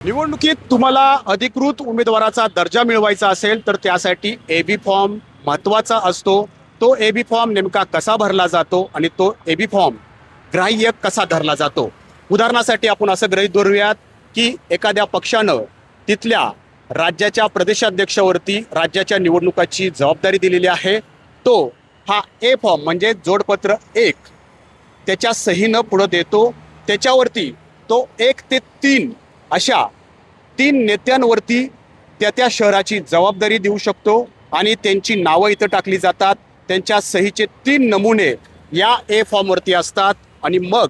निवडणुकीत तुम्हाला अधिकृत उमेदवाराचा दर्जा मिळवायचा असेल तर त्यासाठी एबी फॉर्म महत्त्वाचा असतो। तो एबी फॉर्म नेमका कसा भरला जातो आणि तो एबी फॉर्म ग्राह्य कसा धरला जातो। उदाहरणासाठी आपण असं गृहीत धरूयात की एखाद्या पक्षानं तिथल्या राज्याच्या प्रदेशाध्यक्षावरती राज्याच्या निवडणुकाची जबाबदारी दिलेली आहे। तो हा ए फॉर्म म्हणजे जोडपत्र 1 त्याच्या सहीनं पुढे देतो। त्याच्यावरती तो 1 ते 3 अशा 3 नेत्यांवरती त्या शहराची जबाबदारी देऊ शकतो आणि त्यांची नावं इथं टाकली जातात। त्यांच्या सहीचे 3 नमुने या ए फॉर्मवरती असतात आणि मग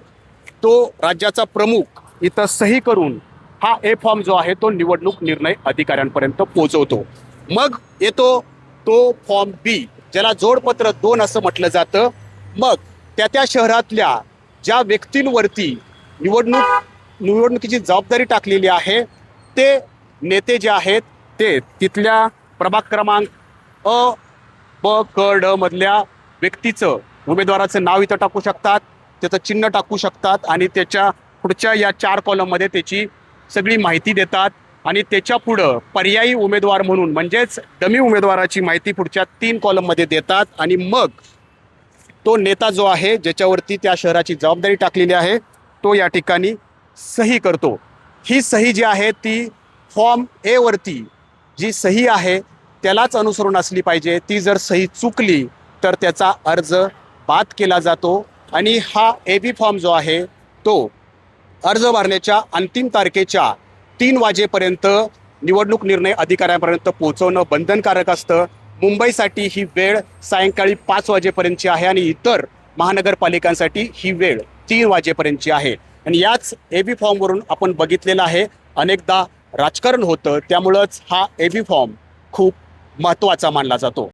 तो राज्याचा प्रमुख इथं सही करून हा ए फॉर्म जो आहे तो निवडणूक निर्णय अधिकाऱ्यांपर्यंत पोहोचवतो। मग येतो तो फॉर्म बी ज्याला जोडपत्र 2 असं म्हटलं जातं। मग त्या शहरातल्या ज्या व्यक्तींवरती निवडणुकीची जबाबदारी टाकलेली आहे ते नेते जे आहेत ते तिथल्या प्रभाग क्रमांक अ ब क ड मधल्या व्यक्तीचं उमेदवाराचं नाव इथं टाकू शकतात, त्याचं चिन्ह टाकू शकतात आणि त्याच्या पुढच्या या 4 कॉलममध्ये त्याची सगळी माहिती देतात आणि त्याच्या पुढं पर्यायी उमेदवार म्हणून म्हणजेच डमी उमेदवाराची माहिती पुढच्या 3 कॉलममध्ये देतात आणि मग तो नेता जो आहे ज्याच्यावरती त्या शहराची जबाबदारी टाकलेली आहे तो या ठिकाणी सही करतो। ही सही जी आहे ती फॉर्म ए वरती जी सही आहे त्यालाच अनुसरून असली पाहिजे। ती जर सही चुकली तर त्याचा अर्ज बाद केला जातो आणि हा एबी फॉर्म जो आहे तो अर्ज भरण्याच्या अंतिम तारखेच्या 3 वाजेपर्यंत निवडणूक निर्णय अधिकाऱ्यांपर्यंत पोहोचवणं बंधनकारक असतं। मुंबईसाठी ही वेळ सायंकाळी 5 वाजेपर्यंतची आहे आणि इतर महानगरपालिकांसाठी ही वेळ 3 वाजेपर्यंतची आहे। आणि याच एबी फॉर्मवरून आपण बघितलेलं आहे अनेकदा राजकारण होतं, त्यामुळंच हा एबी फॉर्म खूप महत्त्वाचा मानला जातो।